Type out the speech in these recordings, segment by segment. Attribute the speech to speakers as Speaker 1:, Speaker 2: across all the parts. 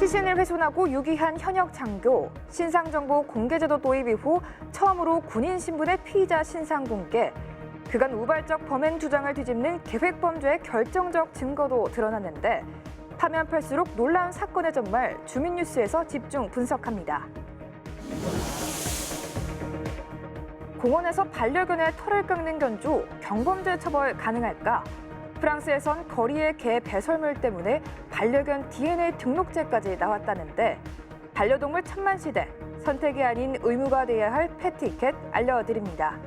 Speaker 1: 시신을 훼손하고 유기한 현역 장교, 신상정보 공개제도 도입 이후 처음으로 군인 신분의 피의자 신상 공개, 그간 우발적 범행 주장을 뒤집는 계획범죄의 결정적 증거도 드러났는데 파면 팔수록 놀라운 사건의 전말 주민뉴스에서 집중 분석합니다. 공원에서 반려견의 털을 깎는 견주, 경범죄 처벌 가능할까? 프랑스에선 거리의 개 배설물 때문에 반려견 DNA 등록제까지 나왔다는데 반려동물 천만시대, 선택이 아닌 의무가 돼야 할 펫티켓 알려드립니다.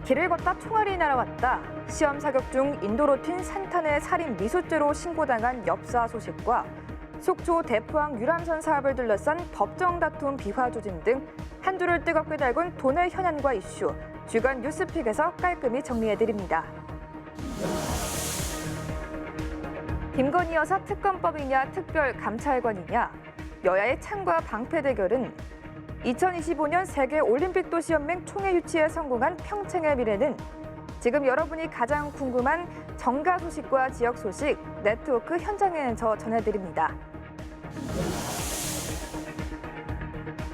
Speaker 1: 길을 걷다 총알이 날아왔다. 시험 사격 중 인도로 튄 산탄의 살인 미수죄로 신고당한 엽사 소식과 속초 대포항 유람선 사업을 둘러싼 법정 다툼 비화 조짐 등 한 줄을 뜨겁게 달군 돈의 현안과 이슈, 주간 뉴스픽에서 깔끔히 정리해드립니다. 김건희 여사 특검법이냐 특별감찰관이냐, 여야의 창과 방패 대결은 2025년 세계올림픽도시연맹 총회 유치에 성공한 평창의 미래는 지금 여러분이 가장 궁금한 정가 소식과 지역 소식, 네트워크 현장에서 전해드립니다.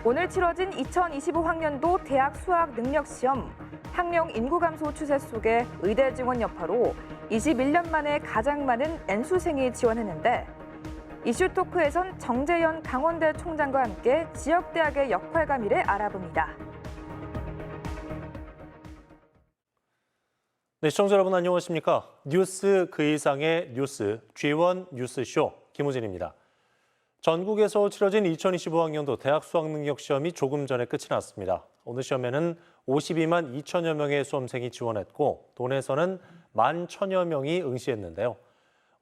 Speaker 1: 오늘 치러진 2025학년도 대학 수학 능력 시험, 학령 인구 감소 추세 속에 의대 증원 여파로 21년 만에 가장 많은 N수생이 지원했는데 이슈 토크에선 정재현 강원대 총장과 함께 지역대학의 역할과 미래 알아봅니다.
Speaker 2: 네, 시청자 여러분 안녕하십니까? 뉴스 그 이상의 뉴스, G1 뉴스쇼 김우진입니다. 전국에서 치러진 2025학년도 대학 수학능력시험이 조금 전에 끝이 났습니다. 오늘 시험에는 52만 2천여 명의 수험생이 지원했고 도내에서는 11,000여 명이 응시했는데요.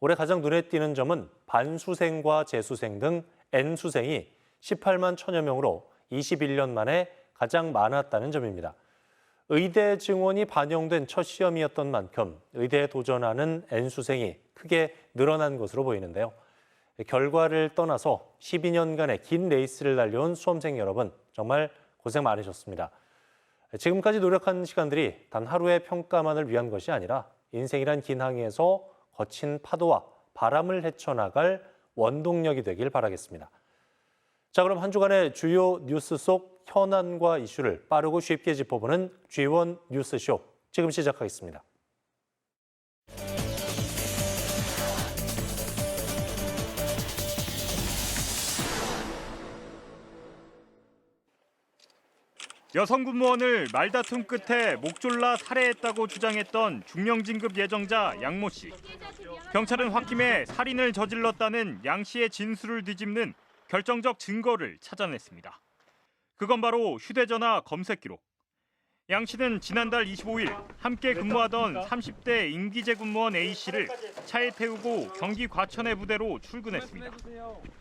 Speaker 2: 올해 가장 눈에 띄는 점은 반수생과 재수생 등 N수생이 18만 1천여 명으로 21년 만에 가장 많았다는 점입니다. 의대 증원이 반영된 첫 시험이었던 만큼 의대에 도전하는 N수생이 크게 늘어난 것으로 보이는데요. 결과를 떠나서 12년간의 긴 레이스를 달려온 수험생 여러분, 정말 고생 많으셨습니다. 지금까지 노력한 시간들이 단 하루의 평가만을 위한 것이 아니라 인생이란 긴 항해에서 거친 파도와 바람을 헤쳐나갈 원동력이 되길 바라겠습니다. 자, 그럼 한 주간의 주요 뉴스 속 현안과 이슈를 빠르고 쉽게 짚어보는 G1 뉴스쇼, 지금 시작하겠습니다.
Speaker 3: 여성 군무원을 말다툼 끝에 목 졸라 살해했다고 주장했던 중령진급 예정자 양모 씨. 경찰은 홧김에 살인을 저질렀다는 양 씨의 진술을 뒤집는 결정적 증거를 찾아냈습니다. 그건 바로 휴대전화 검색 기록. 양 씨는 지난달 25일 함께 근무하던 30대 임기재 군무원 A 씨를 차에 태우고 경기 과천의 부대로 출근했습니다.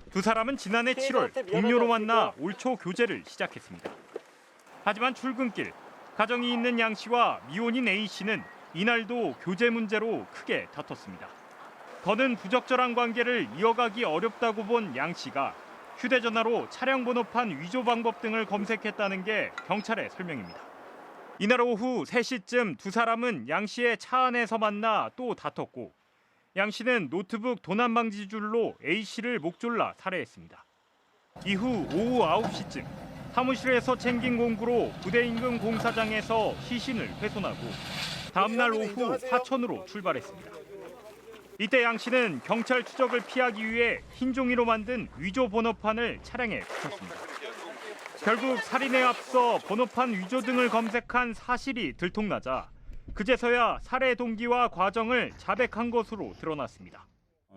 Speaker 3: 두 사람은 지난해 7월 동료로 만나 올 초 교제를 시작했습니다. 하지만 출근길, 가정이 있는 양 씨와 미혼인 A 씨는 이날도 교제 문제로 크게 다퉜습니다. 더는 부적절한 관계를 이어가기 어렵다고 본 양 씨가 휴대전화로 차량 번호판 위조 방법 등을 검색했다는 게 경찰의 설명입니다. 이날 오후 3시쯤 두 사람은 양 씨의 차 안에서 만나 또 다퉜고 양 씨는 노트북 도난 방지줄로 A 씨를 목 졸라 살해했습니다. 이후 오후 9시쯤 사무실에서 챙긴 공구로 부대 인근 공사장에서 시신을 훼손하고 다음 날 오후 화천으로 출발했습니다. 이때 양 씨는 경찰 추적을 피하기 위해 흰 종이로 만든 위조 번호판을 차량에 붙였습니다. 결국 살인에 앞서 번호판 위조 등을 검색한 사실이 들통나자 그제서야 살해 동기와 과정을 자백한 것으로 드러났습니다.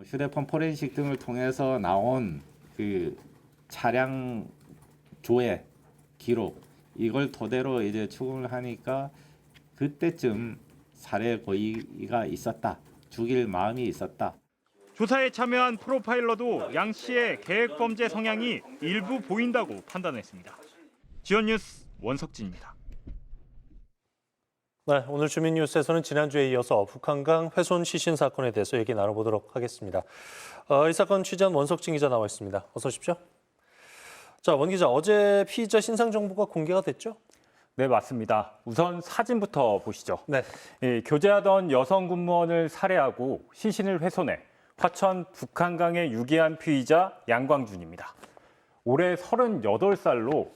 Speaker 4: 휴대폰 포렌식 등을 통해서 나온 그 차량 조회 기록, 이걸 토대로 이제 추궁을 하니까 그때쯤 살해 고의가 있었다, 죽일 마음이 있었다.
Speaker 3: 조사에 참여한 프로파일러도 양 씨의 계획 범죄 성향이 일부 보인다고 판단했습니다. G1 뉴스 원석진입니다.
Speaker 2: 네, 오늘 주민 뉴스에서는 지난주에 이어서 북한강 훼손 시신 사건에 대해서 얘기 나눠보도록 하겠습니다. 이 사건 취재한 원석진 기자 나와 있습니다. 어서 오십시오. 자, 원 기자, 어제 피의자 신상 정보가 공개가 됐죠?
Speaker 5: 네, 맞습니다. 우선 사진부터 보시죠.
Speaker 2: 네.
Speaker 5: 교제하던 여성 군무원을 살해하고 시신을 훼손해 화천 북한강에 유기한 피의자 양광준입니다. 올해 38살로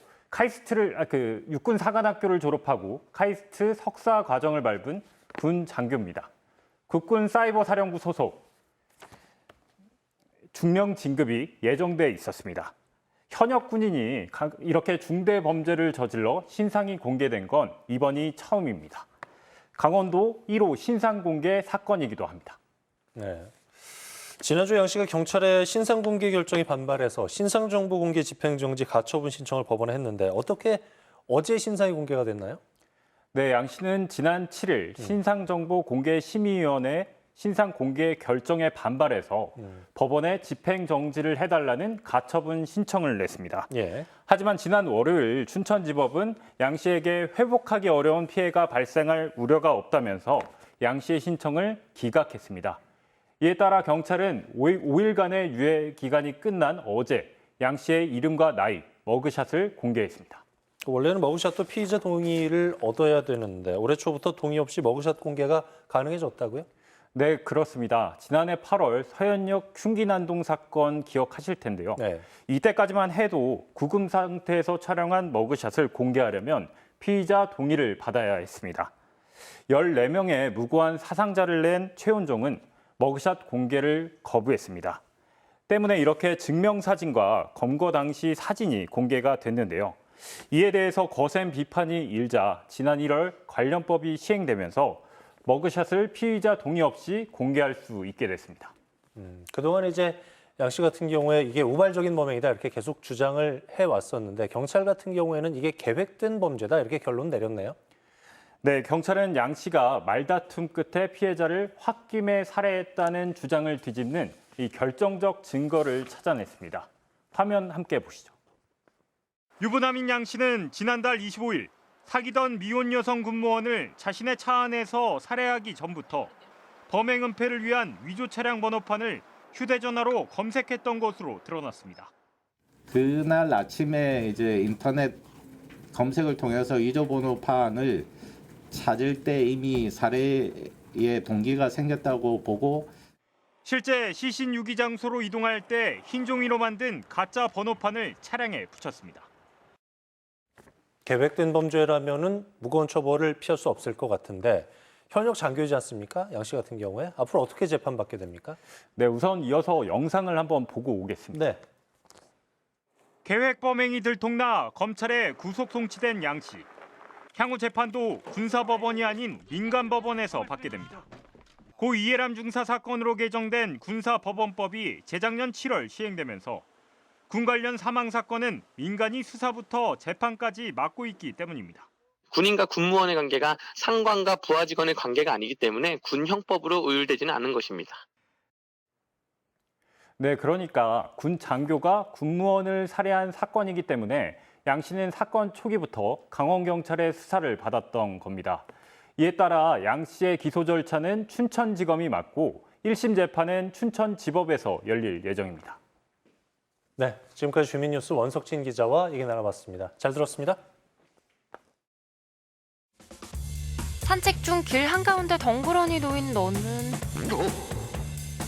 Speaker 5: 육군 사관학교를 졸업하고 카이스트 석사 과정을 밟은 군 장교입니다. 국군 사이버사령부 소속 중령 진급이 예정돼 있었습니다. 현역 군인이 이렇게 중대 범죄를 저질러 신상이 공개된 건 이번이 처음입니다. 강원도 1호 신상 공개 사건이기도 합니다.
Speaker 2: 네. 지난주 양 씨가 경찰의 신상 공개 결정에 반발해서 신상 정보 공개 집행정지 가처분 신청을 법원에 했는데 어떻게 어제 신상이 공개가 됐나요?
Speaker 5: 네, 양 씨는 지난 7일 신상정보공개심의위원회 신상 공개 결정에 반발해서 법원에 집행정지를 해달라는 가처분 신청을 냈습니다.
Speaker 2: 예.
Speaker 5: 하지만 지난 월요일 춘천지법은 양 씨에게 회복하기 어려운 피해가 발생할 우려가 없다면서 양 씨의 신청을 기각했습니다. 이에 따라 경찰은 5일간의 유예 기간이 끝난 어제 양 씨의 이름과 나이, 머그샷을 공개했습니다.
Speaker 2: 원래는 머그샷도 피의자 동의를 얻어야 되는데 올해 초부터 동의 없이 머그샷 공개가 가능해졌다고요?
Speaker 5: 네, 그렇습니다. 지난해 8월 서현역 흉기난동 사건 기억하실 텐데요.
Speaker 2: 네.
Speaker 5: 이때까지만 해도 구금 상태에서 촬영한 머그샷을 공개하려면 피의자 동의를 받아야 했습니다. 14명의 무고한 사상자를 낸 최원종은 머그샷 공개를 거부했습니다. 때문에 이렇게 증명사진과 검거 당시 사진이 공개가 됐는데요. 이에 대해서 거센 비판이 일자 지난 1월 관련법이 시행되면서 머그샷을 피의자 동의 없이 공개할 수 있게 됐습니다.
Speaker 2: 그동안 이제 양 씨 같은 경우에 이게 우발적인 범행이다 이렇게 계속 주장을 해왔었는데 경찰 같은 경우에는 이게 계획된 범죄다 이렇게 결론 내렸네요.
Speaker 5: 네, 경찰은 양 씨가 말다툼 끝에 피해자를 홧김에 살해했다는 주장을 뒤집는 이 결정적 증거를 찾아냈습니다. 화면 함께 보시죠.
Speaker 3: 유부남인 양 씨는 지난달 25일 사귀던 미혼 여성 군무원을 자신의 차 안에서 살해하기 전부터 범행 은폐를 위한 위조 차량 번호판을 휴대전화로 검색했던 것으로 드러났습니다.
Speaker 4: 그날 아침에 이제 인터넷 검색을 통해서 위조 번호판을 찾을 때 이미 살해의 동기가 생겼다고 보고
Speaker 3: 실제 시신 유기 장소로 이동할 때 흰 종이로 만든 가짜 번호판을 차량에 붙였습니다.
Speaker 2: 계획된 범죄라면은 무거운 처벌을 피할 수 없을 것 같은데 현역 장교이지 않습니까? 양 씨 같은 경우에 앞으로 어떻게 재판받게 됩니까?
Speaker 5: 네, 우선 이어서 영상을 한번 보고 오겠습니다.
Speaker 2: 네.
Speaker 3: 계획 범행이 들통나 검찰에 구속 송치된 양 씨. 향후 재판도 군사법원이 아닌 민간법원에서 받게 됩니다. 고 이해람 중사 사건으로 개정된 군사법원법이 재작년 7월 시행되면서 군 관련 사망 사건은 민간이 수사부터 재판까지 맡고 있기 때문입니다.
Speaker 6: 군인과 군무원의 관계가 상관과 부하 직원의 관계가 아니기 때문에 군 형법으로 의율되지는 않은 것입니다.
Speaker 5: 네, 그러니까 군 장교가 군무원을 살해한 사건이기 때문에 양 씨는 사건 초기부터 강원경찰의 수사를 받았던 겁니다. 이에 따라 양 씨의 기소 절차는 춘천지검이 맡고 1심 재판은 춘천지법에서 열릴 예정입니다.
Speaker 2: 네, 지금까지 주민뉴스 원석진 기자와 얘기 나눠봤습니다. 잘 들었습니다.
Speaker 7: 산책 중 길 한가운데 덩그러니 놓인 너는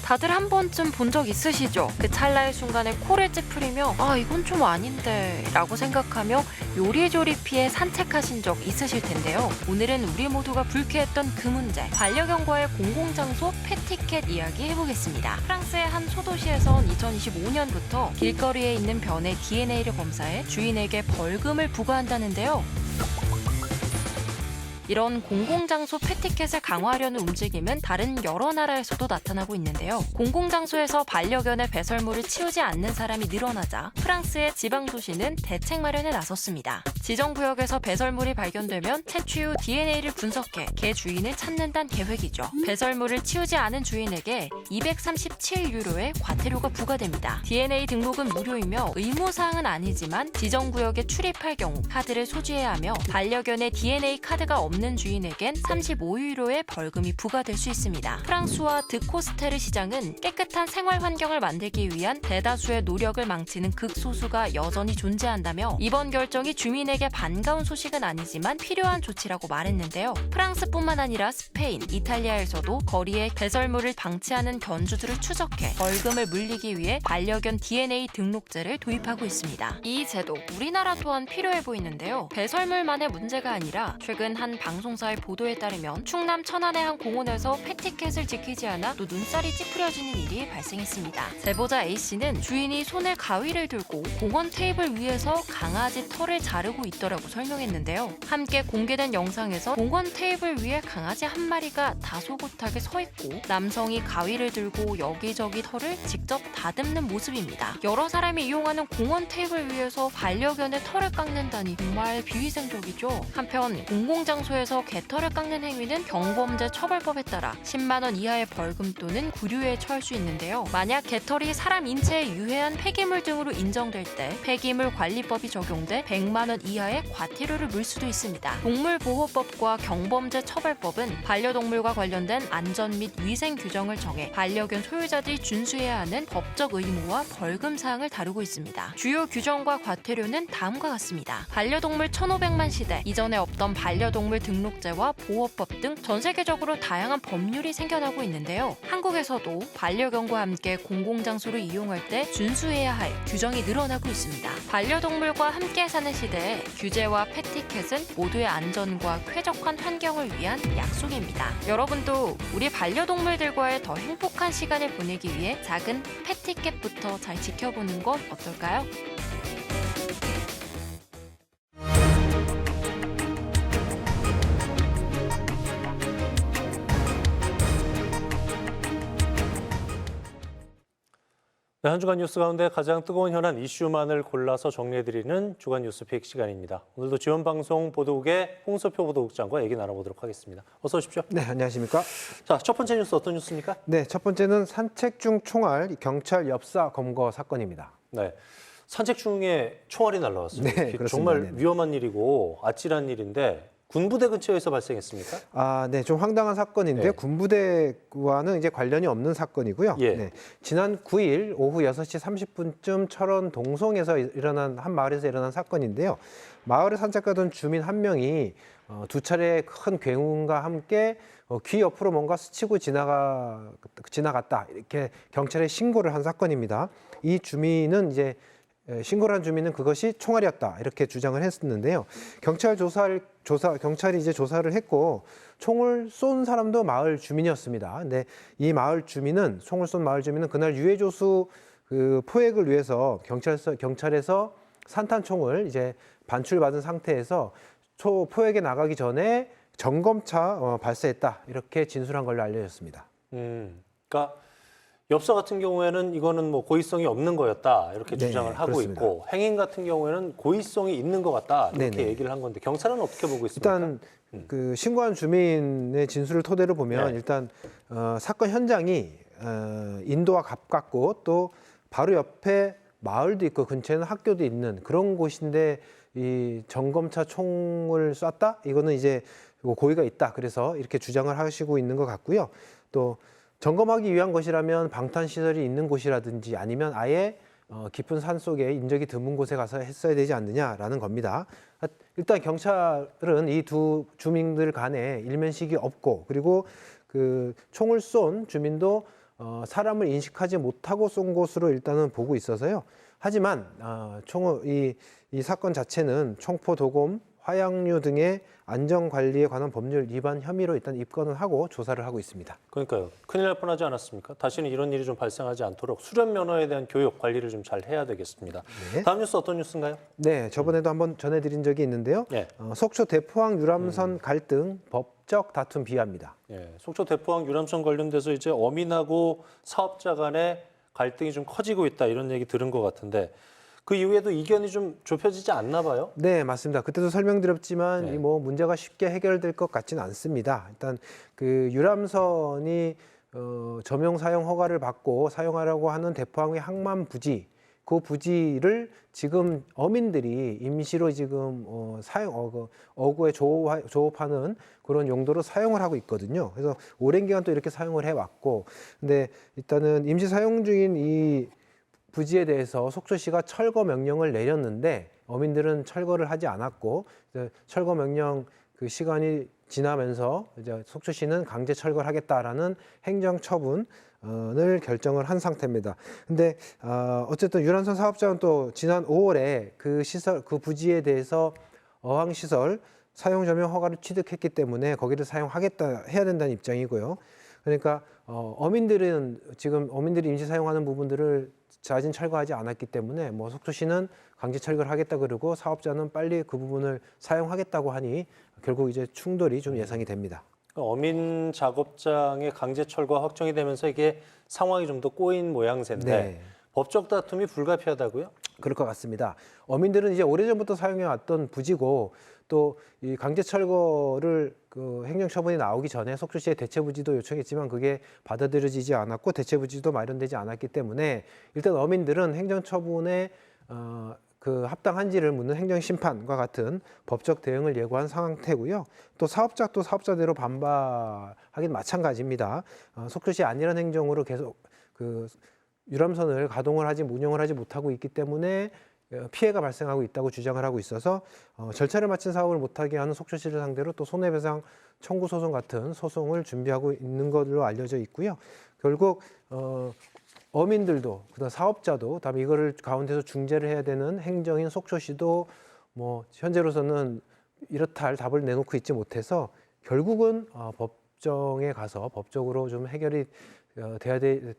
Speaker 7: 다들 한 번쯤 본 적 있으시죠? 그 찰나의 순간에 코를 찌푸리며 아 이건 좀 아닌데 라고 생각하며 요리조리 피해 산책하신 적 있으실 텐데요. 오늘은 우리 모두가 불쾌했던 그 문제, 반려견과의 공공장소 펫티켓 이야기 해보겠습니다. 프랑스의 한 소도시에선 2025년부터 길거리에 있는 변의 DNA를 검사해 주인에게 벌금을 부과한다는데요. 이런 공공장소 펫티켓을 강화하려는 움직임은 다른 여러 나라에서도 나타나고 있는데요. 공공장소에서 반려견의 배설물을 치우지 않는 사람이 늘어나자 프랑스의 지방도시는 대책 마련에 나섰습니다. 지정구역에서 배설물이 발견되면 채취 후 DNA를 분석해 개 주인을 찾는다는 계획이죠. 배설물을 치우지 않은 주인에게 237유로의 과태료가 부과됩니다. DNA 등록은 무료이며 의무사항은 아니지만 지정구역에 출입할 경우 카드를 소지해야 하며 반려견의 DNA 카드가 없는 없는 주인에겐 35유로의 벌금이 부과될 수 있습니다. 프랑스와 드코스테르 시장은 깨끗한 생활 환경을 만들기 위한 대다수의 노력을 망치는 극소수가 여전히 존재한다며 이번 결정이 주민에게 반가운 소식은 아니지만 필요한 조치라고 말했는데요. 프랑스뿐만 아니라 스페인, 이탈리아에서도 거리에 배설물을 방치하는 견주들을 추적해 벌금을 물리기 위해 반려견 DNA 등록제를 도입하고 있습니다. 이 제도, 우리나라 또한 필요해 보이는데요. 배설물만의 문제가 아니라 최근 한 방송사의 보도에 따르면 충남 천안의 한 공원에서 패티캣을 지키지 않아 또 눈살이 찌푸려지는 일이 발생했습니다. 제보자 A씨는 주인이 손에 가위를 들고 공원 테이블 위에서 강아지 털을 자르고 있더라고 설명했는데요. 함께 공개된 영상에서 공원 테이블 위에 강아지 한 마리가 다소곳하게 서 있고 남성이 가위를 들고 여기저기 털을 직접 다듬는 모습입니다. 여러 사람이 이용하는 공원 테이블 위에서 반려견의 털을 깎는다니 정말 비위생적이죠. 한편 공공장소에서 개털을 깎는 행위는 경범죄 처벌법에 따라 10만 원 이하의 벌금 또는 구류에 처할 수 있는데요. 만약 개털이 사람 인체에 유해한 폐기물 등으로 인정될 때 폐기물 관리법이 적용돼 100만 원 이하의 과태료를 물 수도 있습니다. 동물보호법과 경범죄 처벌법은 반려동물과 관련된 안전 및 위생 규정을 정해 반려견 소유자들이 준수해야 하는 법적 의무와 벌금 사항을 다루고 있습니다. 주요 규정과 과태료는 다음과 같습니다. 반려동물 1,500만 시대, 이전에 없던 반려동물 등록제와 보호법 등 전 세계적으로 다양한 법률이 생겨나고 있는데요. 한국에서도 반려견과 함께 공공장소를 이용할 때 준수해야 할 규정이 늘어나고 있습니다. 반려동물과 함께 사는 시대에 규제와 패티켓은 모두의 안전과 쾌적한 환경을 위한 약속입니다. 여러분도 우리 반려동물들과의 더 행복한 시간을 보내기 위해 작은 패티켓부터 잘 지켜보는 건 어떨까요?
Speaker 2: 네, 한 주간 뉴스 가운데 가장 뜨거운 현안 이슈만을 골라서 정리해드리는 주간 뉴스픽 시간입니다. 오늘도 지원방송 보도국의 홍서표 보도국장과 얘기 나눠보도록 하겠습니다. 어서 오십시오.
Speaker 8: 네, 안녕하십니까?
Speaker 2: 자, 첫 번째 뉴스 어떤 뉴스입니까?
Speaker 8: 네, 첫 번째는 산책 중 총알 경찰 엽사 검거 사건입니다.
Speaker 2: 네, 산책 중에 총알이 날라왔어요.
Speaker 8: 네,
Speaker 2: 이게
Speaker 8: 그렇습니다.
Speaker 2: 정말
Speaker 8: 네.
Speaker 2: 위험한 일이고 아찔한 일인데 군부대 근처에서 발생했습니까?
Speaker 8: 아, 네, 좀 황당한 사건인데요.
Speaker 2: 네.
Speaker 8: 군부대와는 이제 관련이 없는 사건이고요.
Speaker 2: 예.
Speaker 8: 네, 지난 9일 오후 6시 30분쯤 철원 동송에서 일어난 한 마을에서 일어난 사건인데요. 마을에 산책하던 주민 한 명이 두 차례 큰 굉음과 함께 귀 옆으로 뭔가 스치고 지나갔다 이렇게 경찰에 신고를 한 사건입니다. 이 주민은 이제 신고를 한 주민은 그것이 총알이었다 이렇게 주장을 했었는데요. 경찰이 이제 조사를 했고 총을 쏜 사람도 마을 주민이었습니다. 근데 이 마을 주민은 총을 쏜 마을 주민은 그날 유해조수 그 포획을 위해서 경찰에서 산탄총을 이제 반출받은 상태에서 포획에 나가기 전에 점검차 발사했다 이렇게 진술한 걸로 알려졌습니다.
Speaker 2: 그러니까 엽서 같은 경우에는 이거는 뭐 고의성이 없는 거였다 이렇게
Speaker 8: 네,
Speaker 2: 주장을 하고
Speaker 8: 그렇습니다.
Speaker 2: 있고 행인 같은 경우에는 고의성이 있는 것 같다 이렇게
Speaker 8: 네네.
Speaker 2: 얘기를 한 건데 경찰은 어떻게 보고 있습니까?
Speaker 8: 일단 그 신고한 주민의 진술을 토대로 보면
Speaker 2: 네.
Speaker 8: 일단 사건 현장이 인도와 가깝고 또 바로 옆에 마을도 있고 근처에는 학교도 있는 그런 곳인데 이 점검차 총을 쐈다? 이거는 이제 고의가 있다. 그래서 이렇게 주장을 하시고 있는 것 같고요. 또 점검하기 위한 것이라면 방탄시설이 있는 곳이라든지 아니면 아예 깊은 산 속에 인적이 드문 곳에 가서 했어야 되지 않느냐라는 겁니다. 일단 경찰은 이 두 주민들 간에 일면식이 없고 그리고 그 총을 쏜 주민도 사람을 인식하지 못하고 쏜 것으로 일단은 보고 있어서요. 하지만 이 사건 자체는 총포, 도검, 화약류 등의 안전관리에 관한 법률 위반 혐의로 일단 입건을 하고 조사를 하고 있습니다.
Speaker 2: 그러니까요. 큰일 날 뻔하지 않았습니까? 다시는 이런 일이 좀 발생하지 않도록 수련 면허에 대한 교육 관리를 좀 잘 해야 되겠습니다.
Speaker 8: 네.
Speaker 2: 다음 뉴스 어떤 뉴스인가요?
Speaker 8: 네, 저번에도 한번 전해드린 적이 있는데요.
Speaker 2: 예.
Speaker 8: 속초 대포항 유람선 갈등 법적 다툼 비화입니다.
Speaker 2: 예, 속초 대포항 유람선 관련돼서 이제 어민하고 사업자 간의 갈등이 좀 커지고 있다 이런 얘기 들은 것 같은데 그 이후에도 이견이 좀 좁혀지지 않나 봐요?
Speaker 8: 네, 맞습니다. 그때도 설명드렸지만
Speaker 2: 네.
Speaker 8: 이 뭐 문제가 쉽게 해결될 것 같지는 않습니다. 일단 그 유람선이 점용 사용 허가를 받고 사용하려고 하는 대포항의 항만 부지 그 부지를 지금 어민들이 임시로 지금 어구에 조업하는 그런 용도로 사용을 하고 있거든요. 그래서 오랜 기간 또 이렇게 사용을 해왔고, 근데 일단은 임시 사용 중인 이 부지에 대해서 속초시가 철거 명령을 내렸는데 어민들은 철거를 하지 않았고, 이제 철거 명령 그 시간이 지나면서 이제 속초시는 강제 철거를 하겠다라는 행정 처분을 결정을 한 상태입니다. 근데 어쨌든 유람선 사업자는 또 지난 5월에 그 시설, 그 부지에 대해서 어항 시설 사용 점용 허가를 취득했기 때문에 거기를 사용하겠다 해야 된다는 입장이고요. 그러니까 어민들이 임시 사용하는 부분들을 자진 철거하지 않았기 때문에 뭐 속초시는 강제 철거를 하겠다 그러고 사업자는 빨리 그 부분을 사용하겠다고 하니 결국 이제 충돌이 좀 예상이 됩니다.
Speaker 2: 어민 작업장의 강제 철거가 확정이 되면서 이게 상황이 좀 더 꼬인 모양새인데
Speaker 8: 네.
Speaker 2: 법적 다툼이 불가피하다고요?
Speaker 8: 그럴 것 같습니다. 어민들은 이제 오래전부터 사용해 왔던 부지고 또 이 강제 철거를 그 행정처분이 나오기 전에 속초시에 대체 부지도 요청했지만 그게 받아들여지지 않았고 대체 부지도 마련되지 않았기 때문에 일단 어민들은 행정처분에 그 합당한지를 묻는 행정심판과 같은 법적 대응을 예고한 상태고요. 또 사업자대로 반발하긴 마찬가지입니다. 속초시 안일한 행정으로 계속 그 유람선을 운영을 하지 못하고 있기 때문에 피해가 발생하고 있다고 주장을 하고 있어서 절차를 마친 사업을 못하게 하는 속초시를 상대로 또 손해배상 청구 소송 같은 소송을 준비하고 있는 것으로 알려져 있고요. 결국 어민들도 그다음 사업자도 다음에 이거를 가운데서 중재를 해야 되는 행정인 속초시도 뭐 현재로서는 이렇다 할 답을 내놓고 있지 못해서 결국은 법정에 가서 법적으로 좀 해결이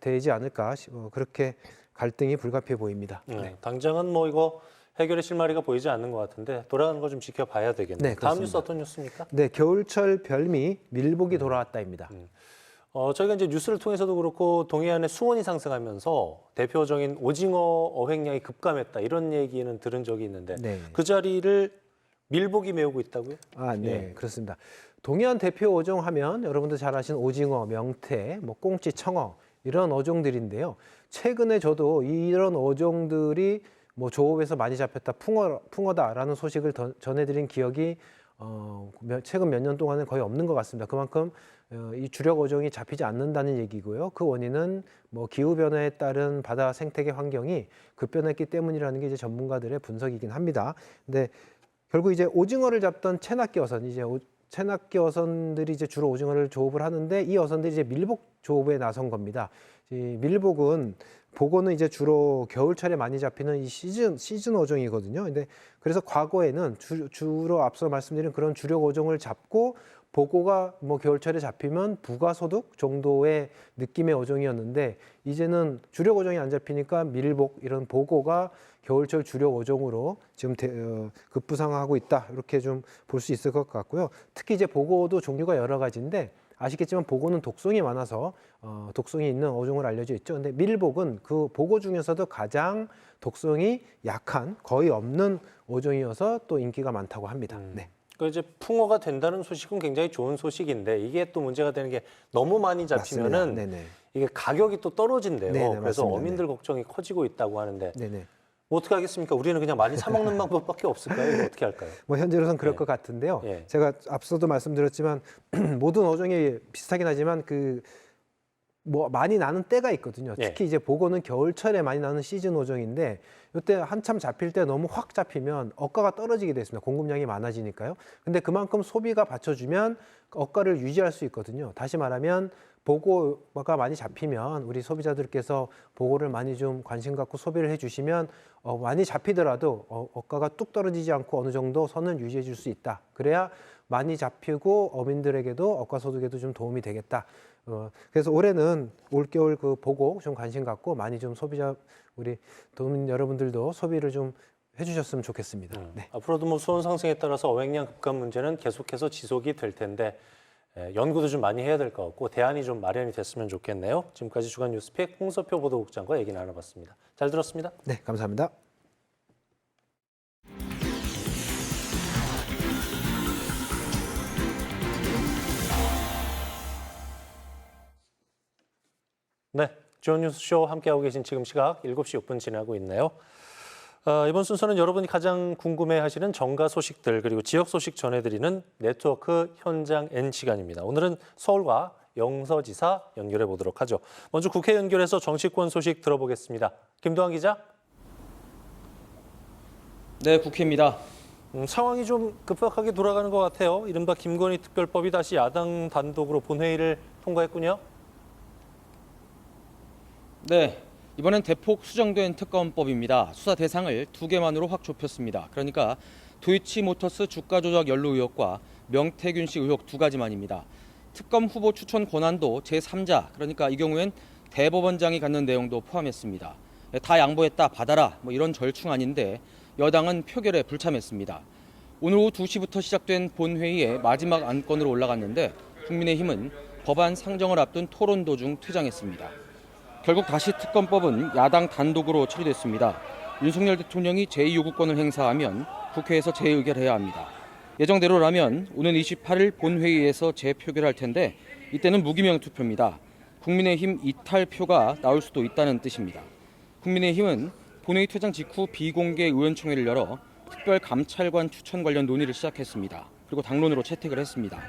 Speaker 8: 되지 않을까 그렇게 갈등이 불가피해 보입니다. 네.
Speaker 2: 당장은 뭐 이거 해결의 실마리가 보이지 않는 것 같은데 돌아가는 거 좀 지켜봐야 되겠네요.
Speaker 8: 네,
Speaker 2: 다음
Speaker 8: 그렇습니다.
Speaker 2: 뉴스 어떤 뉴스입니까?
Speaker 8: 네, 겨울철 별미 밀복이 돌아왔다입니다.
Speaker 2: 저희가 이제 뉴스를 통해서도 그렇고 동해안의 수온이 상승하면서 대표적인 오징어 어획량이 급감했다 이런 얘기는 들은 적이 있는데
Speaker 8: 네.
Speaker 2: 그 자리를 밀복이 메우고 있다고요?
Speaker 8: 네, 그렇습니다. 동해안 대표 어종 하면 여러분들 잘 아시는 오징어, 명태, 뭐 꽁치, 청어 이런 어종들인데요. 최근에 저도 이런 어종들이 뭐 조업에서 많이 잡혔다, 풍어다라는 소식을 전해드린 기억이 최근 몇 년 동안은 거의 없는 것 같습니다. 그만큼 이 주력 어종이 잡히지 않는다는 얘기고요. 그 원인은 뭐 기후 변화에 따른 바다 생태계 환경이 급변했기 때문이라는 게 이제 전문가들의 분석이긴 합니다. 근데 결국 이제 오징어를 잡던 체납기 어선, 체납기 어선들이 이제 주로 오징어를 조업을 하는데 이 어선들이 이제 밀복 조업에 나선 겁니다. 이 밀복은 보고는 이제 주로 겨울철에 많이 잡히는 이 시즌 어종이거든요. 근데 그래서 과거에는 주로 앞서 말씀드린 그런 주력 어종을 잡고 보고가 뭐 겨울철에 잡히면 부가소득 정도의 느낌의 어종이었는데 이제는 주력 어종이 안 잡히니까 밀복 이런 보고가 겨울철 주력 어종으로 지금 급부상하고 있다 이렇게 좀 볼 수 있을 것 같고요. 특히 이제 보고도 종류가 여러 가지인데 아시겠지만 보고는 독성이 많아서 독성이 있는 어종으로 알려져 있죠. 근데 밀복은 그 보고 중에서도 가장 독성이 약한 거의 없는 어종이어서 또 인기가 많다고 합니다. 네.
Speaker 2: 그 이제 풍어가 된다는 소식은 굉장히 좋은 소식인데 이게 또 문제가 되는 게 너무 많이 잡히면은 이게 가격이 또 떨어진대요.
Speaker 8: 네네,
Speaker 2: 그래서
Speaker 8: 맞습니다.
Speaker 2: 어민들 걱정이 커지고 있다고 하는데
Speaker 8: 네네.
Speaker 2: 뭐 어떻게 하겠습니까? 우리는 그냥 많이 사 먹는 방법밖에 없을까요? 이거 어떻게 할까요?
Speaker 8: 뭐 현재로선 그럴
Speaker 2: 예.
Speaker 8: 것 같은데요.
Speaker 2: 예.
Speaker 8: 제가 앞서도 말씀드렸지만 모든 어종이 비슷하긴 하지만 뭐 많이 나는 때가 있거든요.
Speaker 2: 예.
Speaker 8: 특히 이제 보고는 겨울철에 많이 나는 시즌 어종인데 이때 한참 잡힐 때 너무 확 잡히면 어가가 떨어지게 돼 있습니다. 공급량이 많아지니까요. 근데 그만큼 소비가 받쳐주면 어가를 유지할 수 있거든요. 다시 말하면 보고가 많이 잡히면 우리 소비자들께서 보고를 많이 좀 관심 갖고 소비를 해주시면 많이 잡히더라도 어가가 뚝 떨어지지 않고 어느 정도 선을 유지해 줄 수 있다. 그래야 많이 잡히고 어민들에게도 어가 소득에도 좀 도움이 되겠다. 그래서 올해는 올겨울 그 보고 좀 관심 갖고 많이 좀 소비자 우리 도민 여러분들도 소비를 좀 해주셨으면 좋겠습니다. 네.
Speaker 2: 앞으로도 뭐 수온 상승에 따라서 어획량 급감 문제는 계속해서 지속이 될 텐데 연구도 좀 많이 해야 될 것 같고 대안이 좀 마련이 됐으면 좋겠네요. 지금까지 주간 뉴스픽 홍서표 보도국장과 얘기 나눠봤습니다. 잘 들었습니다.
Speaker 8: 네, 감사합니다.
Speaker 2: 네, 주원 뉴스쇼 함께하고 계신 지금 시각 7시 6분 지나고 있네요. 이번 순서는 여러분이 가장 궁금해하시는 정가 소식들 그리고 지역 소식 전해드리는 네트워크 현장 N 시간입니다. 오늘은 서울과 영서지사 연결해 보도록 하죠. 먼저 국회 연결해서 정치권 소식 들어보겠습니다. 김도환 기자.
Speaker 9: 네, 국회입니다.
Speaker 2: 상황이 좀 급박하게 돌아가는 것 같아요. 이른바 김건희 특별법이 다시 야당 단독으로 본회의를 통과했군요.
Speaker 9: 네, 이번엔 대폭 수정된 특검법입니다. 수사 대상을 2개만으로 확 좁혔습니다. 그러니까 도이치모터스 주가 조작 연루 의혹과 명태균 씨 의혹 2가지만입니다. 특검 후보 추천 권한도 제3자, 그러니까 이 경우엔 대법원장이 갖는 내용도 포함했습니다. 다 양보했다, 받아라, 이런 절충 아닌데 여당은 표결에 불참했습니다. 오늘 오후 2시부터 시작된 본회의의 마지막 안건으로 올라갔는데 국민의힘은 법안 상정을 앞둔 토론 도중 퇴장했습니다. 결국 다시 특검법은 야당 단독으로 처리됐습니다. 윤석열 대통령이 제2요구권을 행사하면 국회에서 재의결해야 합니다. 예정대로라면 오는 28일 본회의에서 재표결할 텐데 이때는 무기명 투표입니다. 국민의힘 이탈표가 나올 수도 있다는 뜻입니다. 국민의힘은 본회의 퇴장 직후 비공개 의원총회를 열어 특별감찰관 추천 관련 논의를 시작했습니다. 그리고 당론으로 채택을 했습니다.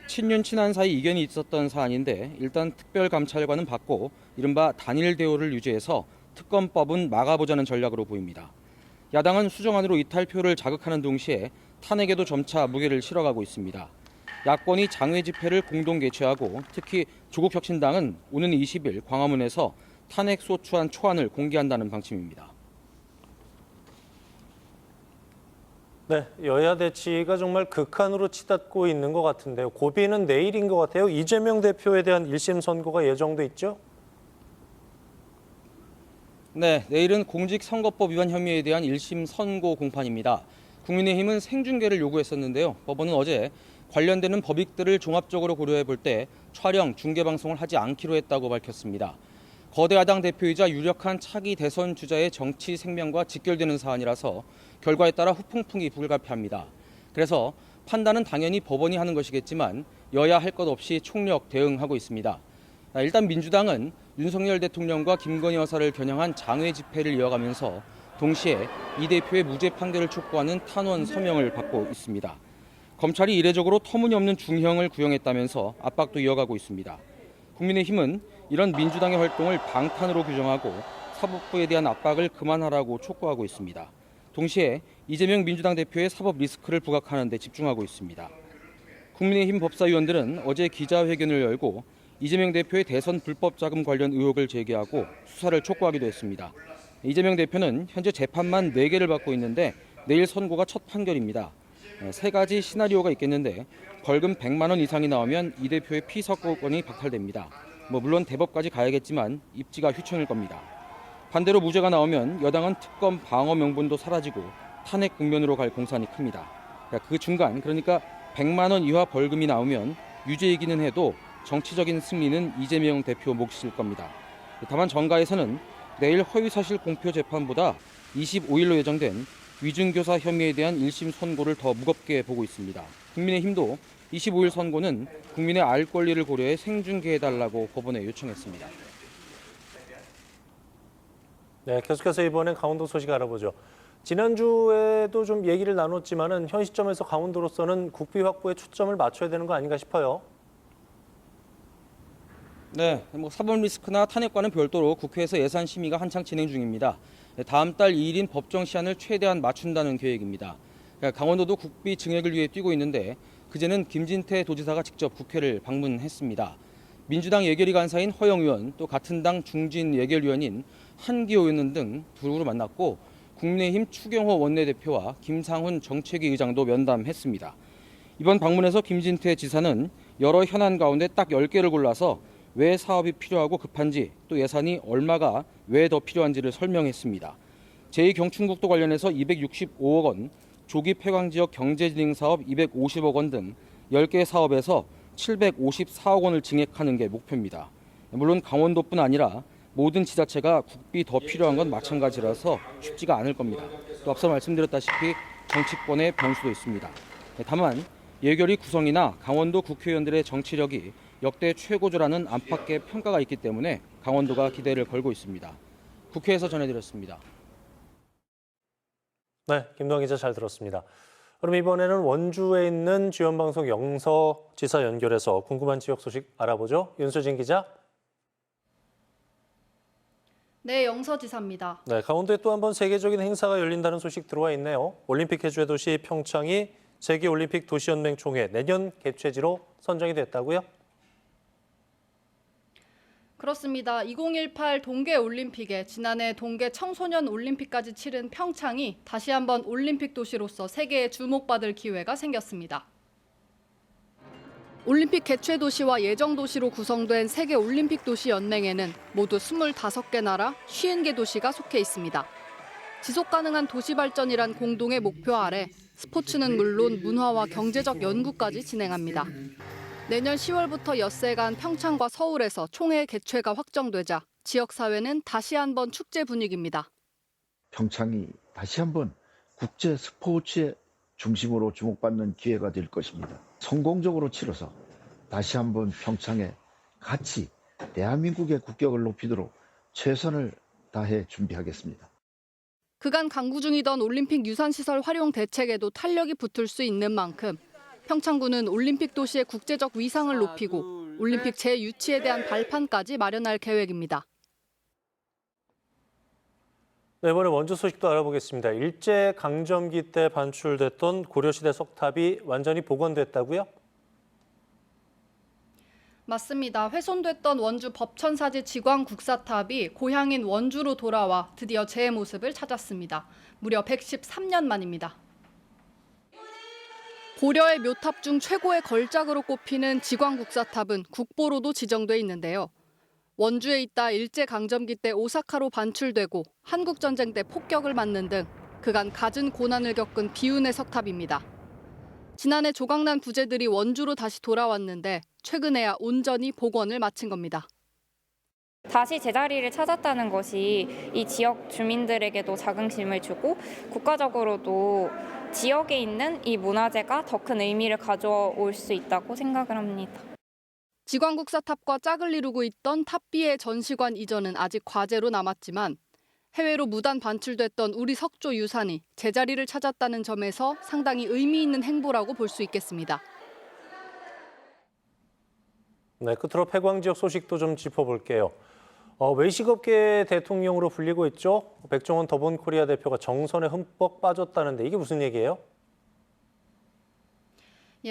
Speaker 9: 친윤 친한 사이 이견이 있었던 사안인데 일단 특별감찰관은 받고 이른바 단일 대우를 유지해서 특검법은 막아보자는 전략으로 보입니다. 야당은 수정안으로 이탈표를 자극하는 동시에 탄핵에도 점차 무게를 실어가고 있습니다. 야권이 장외 집회를 공동 개최하고 특히 조국혁신당은 오는 20일 광화문에서 탄핵 소추안 초안을 공개한다는 방침입니다.
Speaker 2: 네, 여야 대치가 정말 극한으로 치닫고 있는 것 같은데요. 고비는 내일인 것 같아요. 이재명 대표에 대한 1심 선고가 예정돼 있죠?
Speaker 9: 네, 내일은 공직선거법 위반 혐의에 대한 1심 선고 공판입니다. 국민의힘은 생중계를 요구했었는데요. 법원은 어제 관련되는 법익들을 종합적으로 고려해 볼 때 촬영, 중계방송을 하지 않기로 했다고 밝혔습니다. 거대 야당 대표이자 유력한 차기 대선 주자의 정치 생명과 직결되는 사안이라서 결과에 따라 후폭풍이 불가피합니다. 그래서 판단은 당연히 법원이 하는 것이겠지만 여야 할 것 없이 총력 대응하고 있습니다. 일단 민주당은 윤석열 대통령과 김건희 여사를 겨냥한 장외 집회를 이어가면서 동시에 이 대표의 무죄 판결을 촉구하는 탄원 서명을 받고 있습니다. 검찰이 이례적으로 터무니없는 중형을 구형했다면서 압박도 이어가고 있습니다. 국민의힘은 이런 민주당의 활동을 방탄으로 규정하고 사법부에 대한 압박을 그만하라고 촉구하고 있습니다. 동시에 이재명 민주당 대표의 사법 리스크를 부각하는 데 집중하고 있습니다. 국민의힘 법사위원들은 어제 기자회견을 열고 이재명 대표의 대선 불법 자금 관련 의혹을 제기하고 수사를 촉구하기도 했습니다. 이재명 대표는 현재 재판만 4개를 받고 있는데 내일 선고가 첫 판결입니다. 3가지 시나리오가 있겠는데 벌금 100만 원 이상이 나오면 이 대표의 피선고권이 박탈됩니다. 물론 대법까지 가야겠지만 입지가 휘청일 겁니다. 반대로 무죄가 나오면 여당은 특검 방어 명분도 사라지고 탄핵 국면으로 갈 공산이 큽니다. 그 중간, 그러니까 100만 원 이하 벌금이 나오면 유죄이기는 해도 정치적인 승리는 이재명 대표 몫일 겁니다. 다만 정가에서는 내일 허위사실 공표 재판보다 25일로 예정된 위증교사 혐의에 대한 1심 선고를 더 무겁게 보고 있습니다. 국민의힘도 25일 선고는 국민의 알 권리를 고려해 생중계해달라고 법원에 요청했습니다.
Speaker 2: 네, 계속해서 이번엔 강원도 소식 알아보죠. 지난주에도 좀 얘기를 나눴지만은 현 시점에서 강원도로서는 국비 확보에 초점을 맞춰야 되는 거 아닌가 싶어요.
Speaker 9: 네, 사법 리스크나 탄핵과는 별도로 국회에서 예산 심의가 한창 진행 중입니다. 다음 달 2일인 법정 시한을 최대한 맞춘다는 계획입니다. 강원도도 국비 증액을 위해 뛰고 있는데 그제는 김진태 도지사가 직접 국회를 방문했습니다. 민주당 예결위 간사인 허영 의원, 또 같은 당 중진 예결위원인 한기호 의원 등 두루 만났고 국민의힘 추경호 원내대표와 김상훈 정책위 의장도 면담했습니다. 이번 방문에서 김진태 지사는 여러 현안 가운데 딱 10개를 골라서 왜 사업이 필요하고 급한지 또 예산이 얼마가 왜 더 필요한지를 설명했습니다. 제2경춘국도 관련해서 265억 원, 조기 폐광지역 경제진흥사업 250억 원 등 10개 사업에서 754억 원을 증액하는 게 목표입니다. 물론 강원도뿐 아니라 모든 지자체가 국비 더 필요한 건 마찬가지라서 쉽지가 않을 겁니다. 또 앞서 말씀드렸다시피 정치권의 변수도 있습니다. 다만 예결위 구성이나 강원도 국회의원들의 정치력이 역대 최고조라는 안팎의 평가가 있기 때문에 강원도가 기대를 걸고 있습니다. 국회에서 전해드렸습니다.
Speaker 2: 네, 김동환 기자 잘 들었습니다. 그럼 이번에는 원주에 있는 지원방송 영서지사 연결해서 궁금한 지역 소식 알아보죠. 윤수진 기자.
Speaker 10: 네, 영서지사입니다.
Speaker 2: 네, 강원도에 또 한 번 세계적인 행사가 열린다는 소식 들어와 있네요. 올림픽 개최 도시 평창이 세계올림픽 도시연맹 총회 내년 개최지로 선정이 됐다고요?
Speaker 10: 그렇습니다. 2018 동계올림픽에 지난해 동계 청소년 올림픽까지 치른 평창이 다시 한번 올림픽 도시로서 세계에 주목받을 기회가 생겼습니다. 올림픽 개최 도시와 예정 도시로 구성된 세계올림픽 도시 연맹에는 모두 25개 나라 50개 도시가 속해 있습니다. 지속 가능한 도시 발전이란 공동의 목표 아래 스포츠는 물론 문화와 경제적 연구까지 진행합니다. 내년 10월부터 엿새간 평창과 서울에서 총회 개최가 확정되자 지역사회는 다시 한번 축제 분위기입니다.
Speaker 11: 평창이 다시 한번 국제 스포츠의 중심으로 주목받는 기회가 될 것입니다. 성공적으로 치러서 다시 한번 평창에 같이 대한민국의 국격을 높이도록 최선을 다해 준비하겠습니다.
Speaker 10: 그간 강구 중이던 올림픽 유산시설 활용 대책에도 탄력이 붙을 수 있는 만큼 평창구는 올림픽 도시의 국제적 위상을 높이고 올림픽 재유치에 대한 발판까지 마련할 계획입니다.
Speaker 2: 네, 이번에 원주 소식도 알아보겠습니다. 일제강점기 때 반출됐던 고려시대 석탑이 완전히 복원됐다고요?
Speaker 10: 맞습니다. 훼손됐던 원주 법천사지 지광국사탑이 고향인 원주로 돌아와 드디어 제 모습을 찾았습니다. 무려 113년 만입니다. 고려의 묘탑 중 최고의 걸작으로 꼽히는 지광국사탑은 국보로도 지정돼 있는데요. 원주에 있다 일제강점기 때 오사카로 반출되고 한국전쟁 때 폭격을 맞는 등 그간 갖은 고난을 겪은 비운의 석탑입니다. 지난해 조각난 부재들이 원주로 다시 돌아왔는데 최근에야 온전히 복원을 마친 겁니다.
Speaker 12: 다시 제자리를 찾았다는 것이 이 지역 주민들에게도 자긍심을 주고 국가적으로도 지역에 있는 이 문화재가 더 큰 의미를 가져올 수 있다고 생각을 합니다.
Speaker 10: 지광국사탑과 짝을 이루고 있던 탑비의 전시관 이전은 아직 과제로 남았지만 해외로 무단 반출됐던 우리 석조 유산이 제자리를 찾았다는 점에서 상당히 의미 있는 행보라고 볼 수 있겠습니다.
Speaker 2: 네, 끝으로 폐광 지역 소식도 좀 짚어볼게요. 외식업계 대통령으로 불리고 있죠. 백종원 더본코리아 대표가 정선에 흠뻑 빠졌다는데 이게 무슨 얘기예요?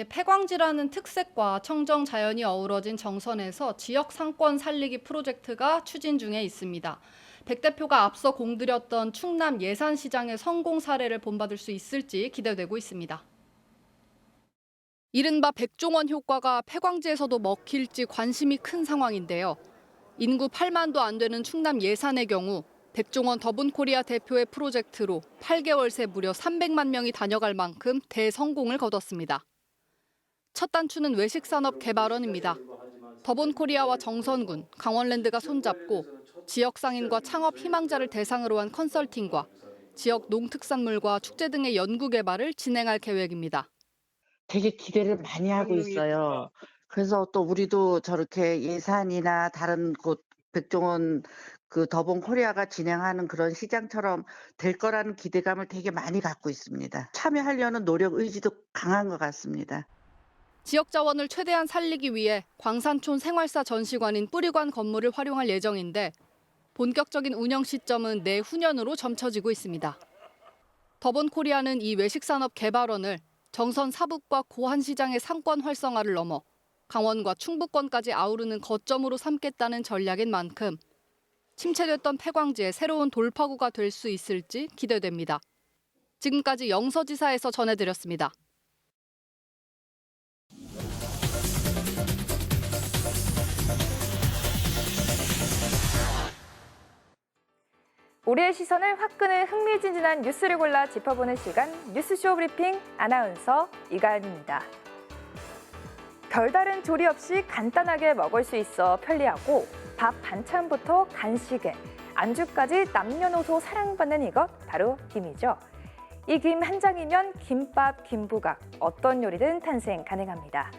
Speaker 10: 폐광지라는 특색과 청정 자연이 어우러진 정선에서 지역 상권 살리기 프로젝트가 추진 중에 있습니다. 백 대표가 앞서 공들였던 충남 예산시장의 성공 사례를 본받을 수 있을지 기대되고 있습니다. 이른바 백종원 효과가 폐광지에서도 먹힐지 관심이 큰 상황인데요. 인구 8만도 안 되는 충남 예산의 경우 백종원 더본코리아 대표의 프로젝트로 8개월 새 무려 300만 명이 다녀갈 만큼 대성공을 거뒀습니다. 첫 단추는 외식산업개발원입니다. 더본코리아와 정선군, 강원랜드가 손잡고 지역 상인과 창업 희망자를 대상으로 한 컨설팅과 지역 농특산물과 축제 등의 연구 개발을 진행할 계획입니다.
Speaker 13: 되게 기대를 많이 하고 있어요. 그래서 또 우리도 저렇게 예산이나 다른 곳 백종원 더본코리아가 진행하는 그런 시장처럼 될 거라는 기대감을 되게 많이 갖고 있습니다. 참여하려는 노력 의지도 강한 것 같습니다.
Speaker 10: 지역 자원을 최대한 살리기 위해 광산촌 생활사 전시관인 뿌리관 건물을 활용할 예정인데 본격적인 운영 시점은 내후년으로 점쳐지고 있습니다. 더본코리아는 이 외식산업개발원을 정선 사북과 고한시장의 상권 활성화를 넘어 강원과 충북권까지 아우르는 거점으로 삼겠다는 전략인 만큼 침체됐던 폐광지의 새로운 돌파구가 될 수 있을지 기대됩니다. 지금까지 영서지사에서 전해드렸습니다.
Speaker 1: 우리의 시선을 확 끄는 흥미진진한 뉴스를 골라 짚어보는 시간 뉴스쇼 브리핑 아나운서 이가연입니다. 별다른 조리 없이 간단하게 먹을 수 있어 편리하고 밥 반찬부터 간식에 안주까지 남녀노소 사랑받는 이것 바로 김이죠. 이 김 한 장이면 김밥, 김부각 어떤 요리든 탄생 가능합니다.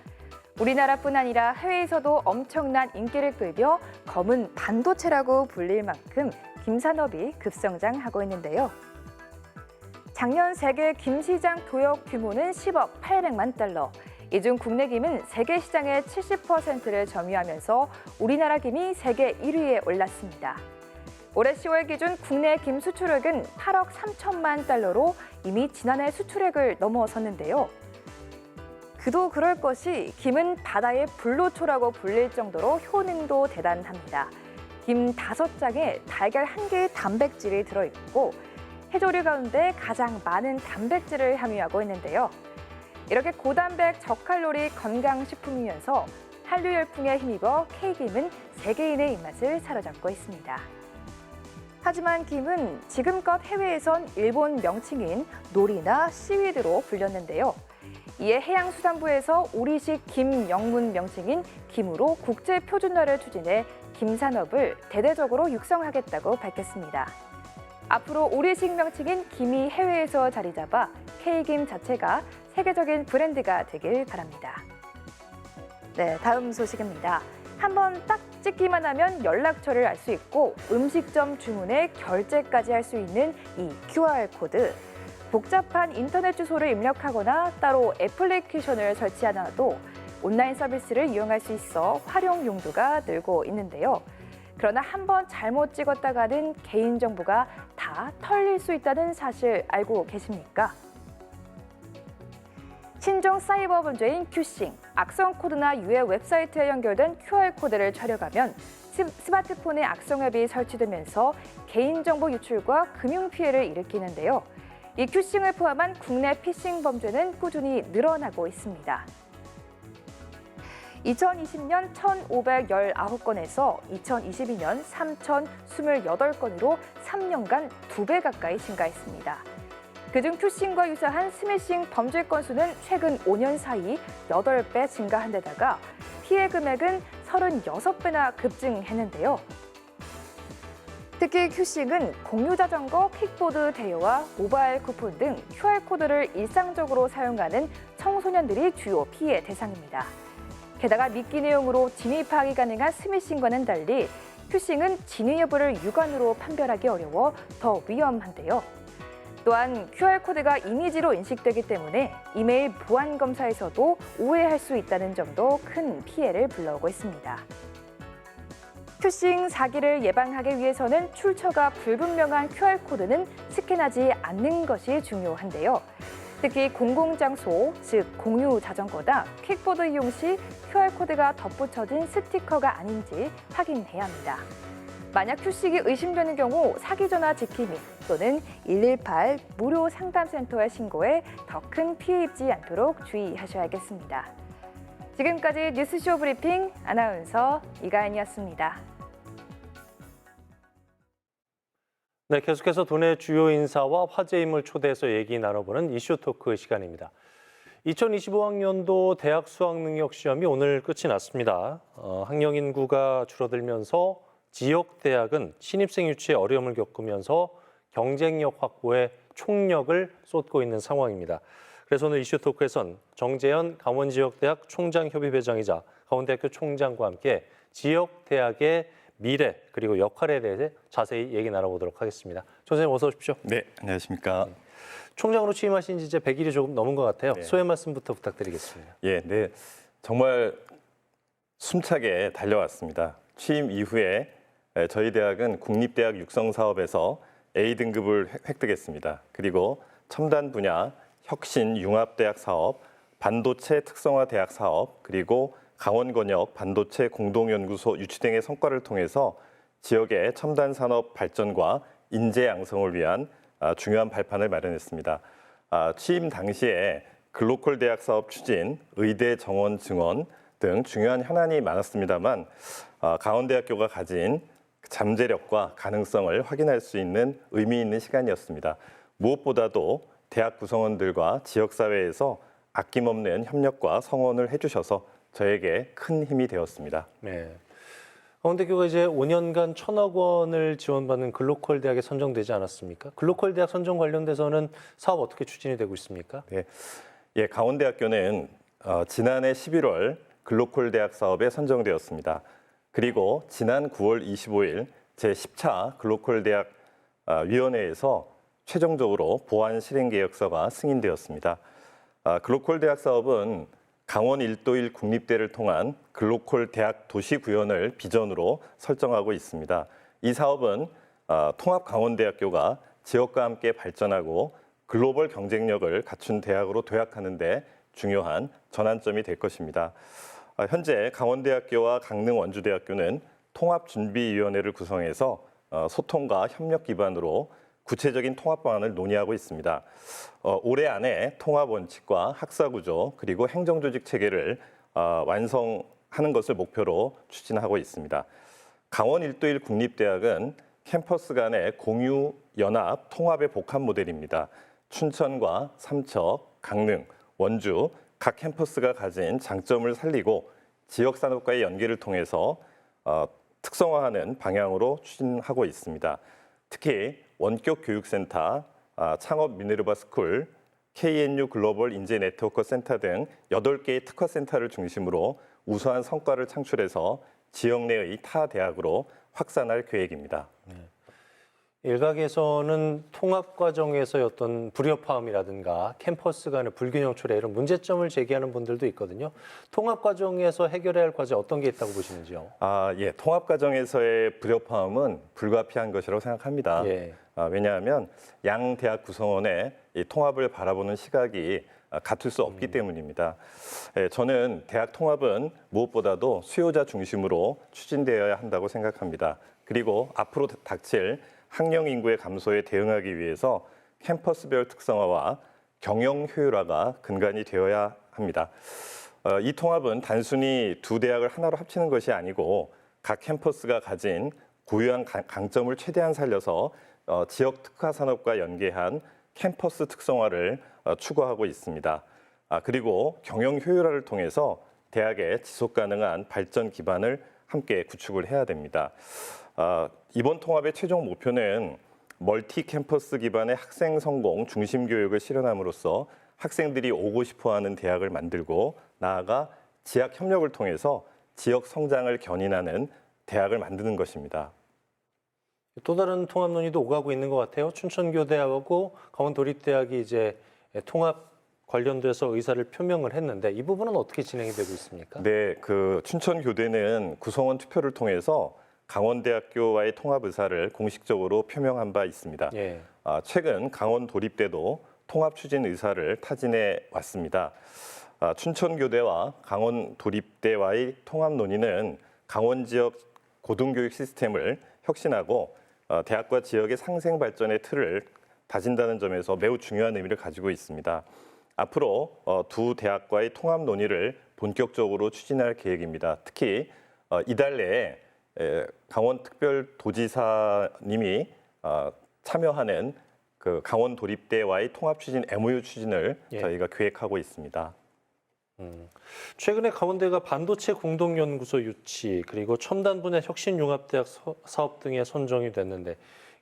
Speaker 1: 우리나라뿐 아니라 해외에서도 엄청난 인기를 끌며 검은 반도체라고 불릴 만큼 김산업이 급성장하고 있는데요. 작년 세계 김 시장 교역 규모는 10억 800만 달러. 이 중 국내 김은 세계 시장의 70%를 점유하면서 우리나라 김이 세계 1위에 올랐습니다. 올해 10월 기준 국내 김 수출액은 8억 3천만 달러로 이미 지난해 수출액을 넘어섰는데요. 그도 그럴 것이 김은 바다의 불로초라고 불릴 정도로 효능도 대단합니다. 김 5장에 달걀 1개의 단백질이 들어있고 해조류 가운데 가장 많은 단백질을 함유하고 있는데요. 이렇게 고단백, 저칼로리 건강식품이면서 한류 열풍에 힘입어 K김은 세계인의 입맛을 사로잡고 있습니다. 하지만 김은 지금껏 해외에선 일본 명칭인 노리나 씨위드로 불렸는데요. 이에 해양수산부에서 우리식 김 영문 명칭인 김으로 국제 표준화를 추진해 김산업을 대대적으로 육성하겠다고 밝혔습니다. 앞으로 우리식 명칭인 김이 해외에서 자리 잡아 K김 자체가 세계적인 브랜드가 되길 바랍니다. 네, 다음 소식입니다. 한번 딱 찍기만 하면 연락처를 알 수 있고 음식점 주문에 결제까지 할 수 있는 이 QR코드. 복잡한 인터넷 주소를 입력하거나 따로 애플리케이션을 설치 않아도 온라인 서비스를 이용할 수 있어 활용 용도가 늘고 있는데요. 그러나 한번 잘못 찍었다가는 개인정보가 다 털릴 수 있다는 사실 알고 계십니까? 신종 사이버 범죄인 큐싱, 악성 코드나 유해 웹사이트에 연결된 QR코드를 촬영하면 스마트폰에 악성 앱이 설치되면서 개인정보 유출과 금융 피해를 일으키는데요. 이 큐싱을 포함한 국내 피싱 범죄는 꾸준히 늘어나고 있습니다. 2020년 1,519건에서 2022년 3,028건으로 3년간 2배 가까이 증가했습니다. 그중 큐싱과 유사한 스매싱 범죄 건수는 최근 5년 사이 8배 증가한 데다가 피해 금액은 36배나 급증했는데요. 특히 큐싱은 공유자전거, 킥보드 대여와 모바일 쿠폰 등 QR코드를 일상적으로 사용하는 청소년들이 주요 피해 대상입니다. 게다가 미끼 내용으로 진입하기 가능한 스매싱과는 달리 큐싱은 진위 여부를 육안으로 판별하기 어려워 더 위험한데요. 또한 QR코드가 이미지로 인식되기 때문에 이메일 보안 검사에서도 오해할 수 있다는 점도 큰 피해를 불러오고 있습니다. 큐싱 사기를 예방하기 위해서는 출처가 불분명한 QR코드는 스캔하지 않는 것이 중요한데요. 특히 공공장소, 즉 공유 자전거나 킥보드 이용 시 QR코드가 덧붙여진 스티커가 아닌지 확인해야 합니다. 만약 큐싱이 의심되는 경우 사기 전화 지킴이 또는 118 무료 상담센터에 신고해 더 큰 피해 입지 않도록 주의하셔야겠습니다. 지금까지 뉴스쇼 브리핑 아나운서 이가연이었습니다.
Speaker 2: 네, 계속해서 도내 주요 인사와 화제 인물 초대해서 얘기 나눠보는 이슈 토크 시간입니다. 2025학년도 대학 수학능력시험이 오늘 끝이 났습니다. 학령 인구가 줄어들면서 지역 대학은 신입생 유치에 어려움을 겪으면서 경쟁력 확보에 총력을 쏟고 있는 상황입니다. 그래서 오늘 이슈 토크에선 정재현 강원지역대학 총장협의회장이자 강원대학교 총장과 함께 지역 대학의 미래 그리고 역할에 대해 자세히 얘기 나눠보도록 하겠습니다. 총장님 어서 오십시오.
Speaker 14: 네, 안녕하십니까.
Speaker 2: 총장으로 취임하신 지 이제 100일이 조금 넘은 것 같아요.
Speaker 14: 네.
Speaker 2: 소회 말씀부터 부탁드리겠습니다.
Speaker 14: 예, 네, 정말 숨차게 달려왔습니다. 취임 이후에 저희 대학은 국립대학 육성 사업에서 A등급을 획득했습니다. 그리고 첨단 분야 혁신 융합대학 사업, 반도체 특성화 대학 사업, 그리고 강원권역 반도체 공동연구소 유치 등의 성과를 통해서 지역의 첨단 산업 발전과 인재 양성을 위한 중요한 발판을 마련했습니다. 취임 당시에 글로컬 대학 사업 추진, 의대 정원 증원 등 중요한 현안이 많았습니다만 강원대학교가 가진 잠재력과 가능성을 확인할 수 있는 의미 있는 시간이었습니다. 무엇보다도 대학 구성원들과 지역사회에서 아낌없는 협력과 성원을 해주셔서 저에게 큰 힘이 되었습니다.
Speaker 2: 네. 강원대교가 이제 5년간 1,000억 원을 지원받는 글로컬 대학에 선정되지 않았습니까? 글로컬 대학 선정 관련돼서는 사업 어떻게 추진이 되고 있습니까?
Speaker 14: 네, 예, 강원대학교는 지난해 11월 글로컬 대학 사업에 선정되었습니다. 그리고 지난 9월 25일 제10차 글로컬 대학 위원회에서 최종적으로 보안 실행 계획서가 승인되었습니다. 글로컬 대학 사업은 강원 1도1 국립대를 통한 글로컬 대학 도시 구현을 비전으로 설정하고 있습니다. 이 사업은 통합 강원대학교가 지역과 함께 발전하고 글로벌 경쟁력을 갖춘 대학으로 도약하는 데 중요한 전환점이 될 것입니다. 현재 강원대학교와 강릉원주대학교는 통합준비위원회를 구성해서 소통과 협력 기반으로 구체적인 통합 방안을 논의하고 있습니다. 올해 안에 통합 원칙과 학사 구조 그리고 행정조직 체계를 완성하는 것을 목표로 추진하고 있습니다. 강원 1도1 국립대학은 캠퍼스 간의 공유, 연합, 통합의 복합 모델입니다. 춘천과 삼척, 강릉, 원주 각 캠퍼스가 가진 장점을 살리고 지역 산업과의 연계를 통해서 특성화하는 방향으로 추진하고 있습니다. 특히 원격 교육센터, 창업 미네르바 스쿨, KNU 글로벌 인재 네트워크 센터 등 8개의 특화센터를 중심으로 우수한 성과를 창출해서 지역 내의 타 대학으로 확산할 계획입니다.
Speaker 2: 일각에서는 통합 과정에서의 어떤 불협화음이라든가 캠퍼스 간의 불균형 초래 이런 문제점을 제기하는 분들도 있거든요. 통합 과정에서 해결해야 할 과제 어떤 게 있다고 보시는지요?
Speaker 14: 예, 통합 과정에서의 불협화음은 불가피한 것이라고 생각합니다.
Speaker 2: 예.
Speaker 14: 왜냐하면 양 대학 구성원의 이 통합을 바라보는 시각이 같을 수 없기 때문입니다. 저는 대학 통합은 무엇보다도 수요자 중심으로 추진되어야 한다고 생각합니다. 그리고 앞으로 닥칠 학령 인구의 감소에 대응하기 위해서 캠퍼스별 특성화와 경영 효율화가 근간이 되어야 합니다. 이 통합은 단순히 두 대학을 하나로 합치는 것이 아니고 각 캠퍼스가 가진 고유한 강점을 최대한 살려서 지역 특화 산업과 연계한 캠퍼스 특성화를 추구하고 있습니다. 그리고 경영 효율화를 통해서 대학의 지속 가능한 발전 기반을 함께 구축을 해야 됩니다. 이번 통합의 최종 목표는 멀티 캠퍼스 기반의 학생 성공 중심 교육을 실현함으로써 학생들이 오고 싶어하는 대학을 만들고 나아가 지학 협력을 통해서 지역 성장을 견인하는 대학을 만드는 것입니다.
Speaker 2: 또 다른 통합 논의도 오가고 있는 것 같아요. 춘천교대하고 강원도립대학이 이제 통합 관련돼서 의사를 표명을 했는데 이 부분은 어떻게 진행이 되고 있습니까?
Speaker 14: 네, 춘천교대는 구성원 투표를 통해서 강원대학교와의 통합 의사를 공식적으로 표명한 바 있습니다.
Speaker 2: 예.
Speaker 14: 최근 강원도립대도 통합 추진 의사를 타진해 왔습니다. 춘천교대와 강원도립대와의 통합 논의는 강원 지역 고등교육 시스템을 혁신하고 대학과 지역의 상생 발전의 틀을 다진다는 점에서 매우 중요한 의미를 가지고 있습니다. 앞으로 두 대학과의 통합 논의를 본격적으로 추진할 계획입니다. 특히 이달 내에 강원특별도지사님이 참여하는 강원도립대와의 통합 추진 MOU 추진을 저희가 계획하고 있습니다.
Speaker 2: 최근에 강원대가 반도체 공동연구소 유치 그리고 첨단 분야 혁신융합대학 사업 등에 선정이 됐는데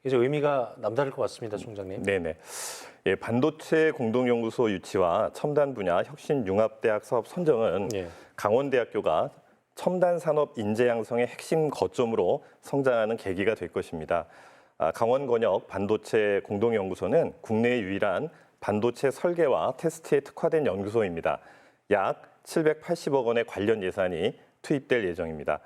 Speaker 2: 이제 의미가 남다를 것 같습니다, 총장님.
Speaker 14: 네네. 예, 반도체 공동연구소 유치와 첨단 분야 혁신융합대학 사업 선정은 강원대학교가 첨단 산업 인재 양성의 핵심 거점으로 성장하는 계기가 될 것입니다. 강원권역 반도체 공동연구소는 국내 유일한 반도체 설계와 테스트에 특화된 연구소입니다. 약 780억 원의 관련 예산이 투입될 예정입니다.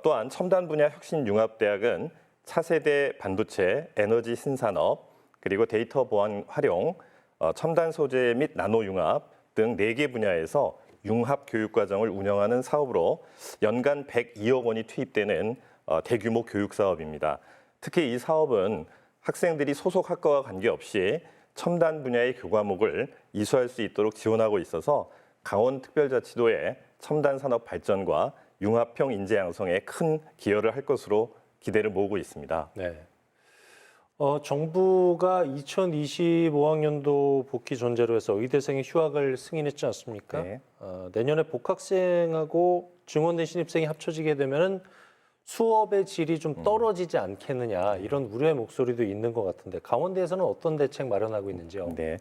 Speaker 14: 또한 첨단 분야 혁신융합대학은 차세대 반도체, 에너지 신산업, 그리고 데이터 보안 활용, 첨단 소재 및 나노 융합 등 4개 분야에서 융합 교육 과정을 운영하는 사업으로 연간 102억 원이 투입되는 대규모 교육 사업입니다. 특히 이 사업은 학생들이 소속 학과와 관계없이 첨단 분야의 교과목을 이수할 수 있도록 지원하고 있어서 강원특별자치도의 첨단 산업 발전과 융합형 인재 양성에 큰 기여를 할 것으로 기대를 모으고 있습니다.
Speaker 2: 네. 정부가 2025학년도 복귀 전제로 해서 의대생의 휴학을 승인했지 않습니까?
Speaker 14: 네.
Speaker 2: 내년에 복학생하고 증원대 신입생이 합쳐지게 되면은 수업의 질이 좀 떨어지지 않겠느냐 이런 우려의 목소리도 있는 것 같은데 강원대에서는 어떤 대책 마련하고 있는지요?
Speaker 14: 네,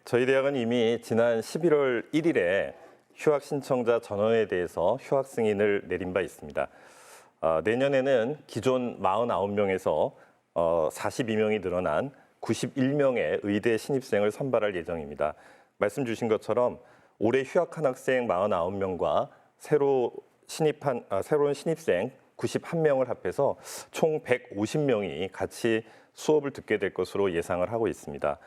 Speaker 14: 저희 대학은 이미 지난 11월 1일에 휴학 신청자 전원에 대해서 휴학 승인을 내린 바 있습니다. 내년에는 기존 49명에서 42명이 늘어난 91명의 의대 신입생을 선발할 예정입니다. 말씀 주신 것처럼 올해 휴학한 학생 49명과 새로운 신입생 91명을 합해서 총 150명이 같이 수업을 듣게 될 것으로 예상을 하고 있습니다.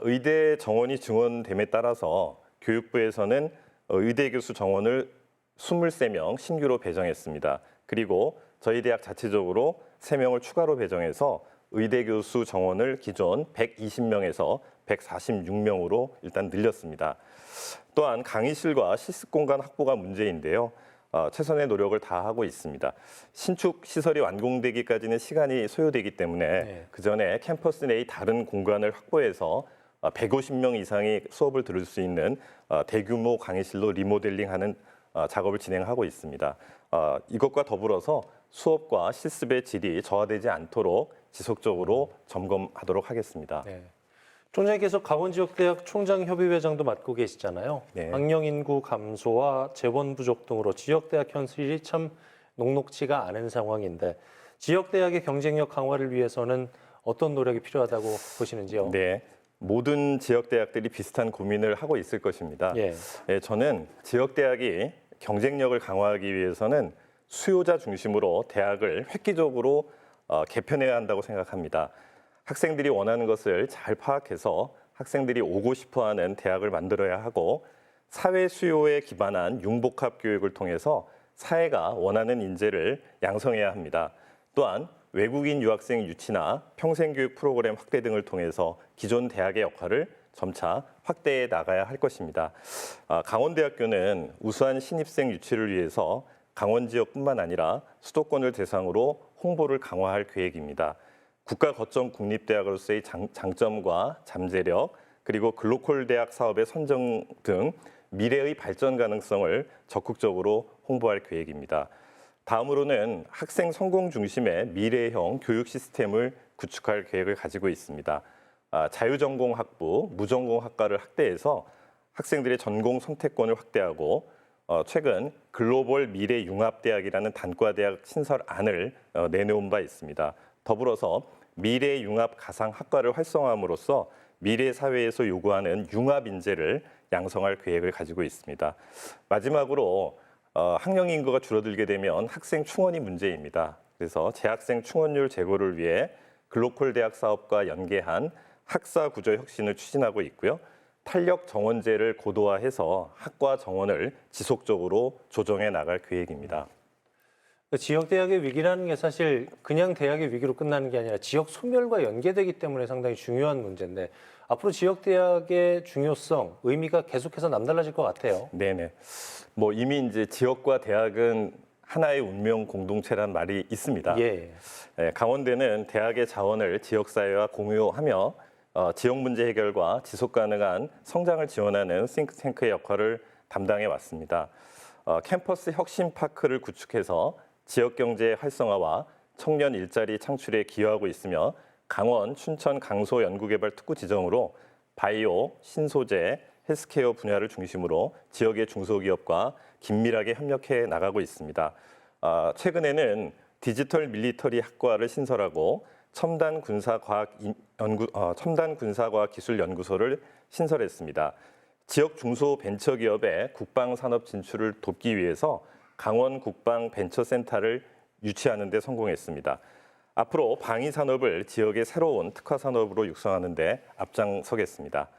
Speaker 14: 의대 정원이 증원됨에 따라서 교육부에서는 의대 교수 정원을 23명 신규로 배정했습니다. 그리고 저희 대학 자체적으로 3명을 추가로 배정해서 의대 교수 정원을 기존 120명에서 146명으로 일단 늘렸습니다. 또한 강의실과 실습 공간 확보가 문제인데요. 최선의 노력을 다하고 있습니다. 신축 시설이 완공되기까지는 시간이 소요되기 때문에 그 전에 캠퍼스 내의 다른 공간을 확보해서 150명 이상이 수업을 들을 수 있는 대규모 강의실로 리모델링하는 작업을 진행하고 있습니다. 이것과 더불어서 수업과 실습의 질이 저하되지 않도록 지속적으로 점검하도록 하겠습니다.
Speaker 2: 네. 총장님께서 강원지역대학 총장협의회장도 맡고 계시잖아요.
Speaker 14: 네.
Speaker 2: 학령 인구 감소와 재원 부족 등으로 지역대학 현실이 참 녹록지가 않은 상황인데 지역대학의 경쟁력 강화를 위해서는 어떤 노력이 필요하다고 보시는지요?
Speaker 14: 네, 모든 지역대학들이 비슷한 고민을 하고 있을 것입니다. 저는 지역대학이 경쟁력을 강화하기 위해서는 수요자 중심으로 대학을 획기적으로 개편해야 한다고 생각합니다. 학생들이 원하는 것을 잘 파악해서 학생들이 오고 싶어하는 대학을 만들어야 하고 사회 수요에 기반한 융복합 교육을 통해서 사회가 원하는 인재를 양성해야 합니다. 또한 외국인 유학생 유치나 평생교육 프로그램 확대 등을 통해서 기존 대학의 역할을 점차 확대해 나가야 할 것입니다. 강원대학교는 우수한 신입생 유치를 위해서 강원 지역뿐만 아니라 수도권을 대상으로 홍보를 강화할 계획입니다. 국가 거점 국립대학으로서의 장점과 잠재력, 그리고 글로컬 대학 사업의 선정 등 미래의 발전 가능성을 적극적으로 홍보할 계획입니다. 다음으로는 학생 성공 중심의 미래형 교육 시스템을 구축할 계획을 가지고 있습니다. 자유전공 학부, 무전공 학과를 확대해서 학생들의 전공 선택권을 확대하고 최근 글로벌 미래 융합대학이라는 단과대학 신설안을 내놓은 바 있습니다. 더불어서 미래 융합 가상 학과를 활성화함으로써 미래 사회에서 요구하는 융합 인재를 양성할 계획을 가지고 있습니다. 마지막으로 학령 인구가 줄어들게 되면 학생 충원이 문제입니다. 그래서 재학생 충원율 제고를 위해 글로컬 대학 사업과 연계한 학사 구조 혁신을 추진하고 있고요. 탄력 정원제를 고도화해서 학과 정원을 지속적으로 조정해 나갈 계획입니다.
Speaker 2: 지역 대학의 위기라는 게 사실 그냥 대학의 위기로 끝나는 게 아니라 지역 소멸과 연계되기 때문에 상당히 중요한 문제인데 앞으로 지역 대학의 중요성, 의미가 계속해서 남달라질 것 같아요.
Speaker 14: 네네. 뭐 이미 이제 지역과 대학은 하나의 운명 공동체란 말이 있습니다. 강원대는 대학의 자원을 지역 사회와 공유하며 지역 문제 해결과 지속 가능한 성장을 지원하는 싱크탱크의 역할을 담당해 왔습니다. 캠퍼스 혁신 파크를 구축해서 지역 경제 활성화와 청년 일자리 창출에 기여하고 있으며 강원, 춘천, 강소 연구개발 특구 지정으로 바이오, 신소재, 헬스케어 분야를 중심으로 지역의 중소기업과 긴밀하게 협력해 나가고 있습니다. 최근에는 디지털 밀리터리 학과를 신설하고 첨단 군사과학 기술 연구소를 신설했습니다. 지역 중소 벤처기업의 국방 산업 진출을 돕기 위해서 강원 국방 벤처센터를 유치하는 데 성공했습니다. 앞으로 방위 산업을 지역의 새로운 특화 산업으로 육성하는 데 앞장서겠습니다.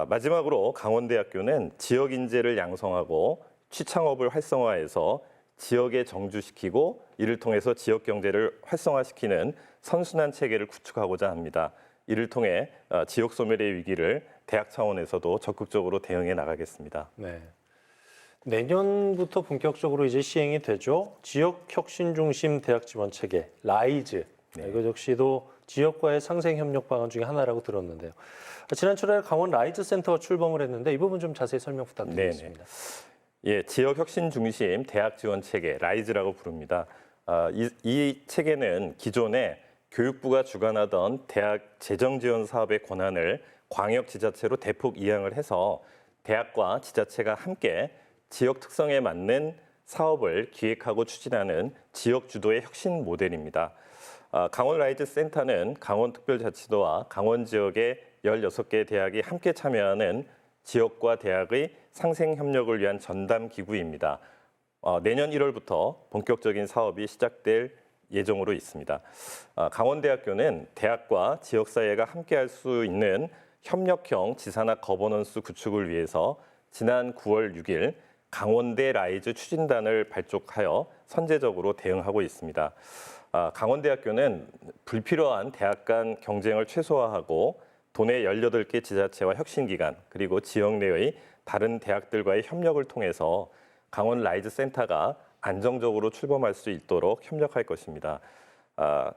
Speaker 14: 마지막으로 강원대학교는 지역 인재를 양성하고 취창업을 활성화해서 지역에 정주시키고 이를 통해서 지역 경제를 활성화시키는 선순환 체계를 구축하고자 합니다. 이를 통해 지역 소멸의 위기를 대학 차원에서도 적극적으로 대응해 나가겠습니다.
Speaker 2: 네. 내년부터 본격적으로 이제 시행이 되죠. 지역 혁신 중심 대학 지원 체계 라이즈. 이거 역시도 지역과의 상생 협력 방안 중에 하나라고 들었는데요. 지난 7월 강원 라이즈 센터가 출범을 했는데 이 부분 좀 자세히 설명 부탁드리겠습니다.
Speaker 14: 지역 혁신 중심 대학 지원 체계 라이즈라고 부릅니다. 이 체계는 기존에 교육부가 주관하던 대학 재정 지원 사업의 권한을 광역 지자체로 대폭 이양을 해서 대학과 지자체가 함께 지역 특성에 맞는 사업을 기획하고 추진하는 지역 주도의 혁신 모델입니다. 강원 라이즈 센터는 강원특별자치도와 강원 지역의 16개 대학이 함께 참여하는 지역과 대학의 상생 협력을 위한 전담 기구입니다. 내년 1월부터 본격적인 사업이 시작될 예정으로 있습니다. 강원대학교는 대학과 지역사회가 함께할 수 있는 협력형 지산학 거버넌스 구축을 위해서 지난 9월 6일 강원대 라이즈 추진단을 발족하여 선제적으로 대응하고 있습니다. 강원대학교는 불필요한 대학 간 경쟁을 최소화하고 도내 18개 지자체와 혁신기관 그리고 지역 내의 다른 대학들과의 협력을 통해서 강원 라이즈 센터가 안정적으로 출범할 수 있도록 협력할 것입니다.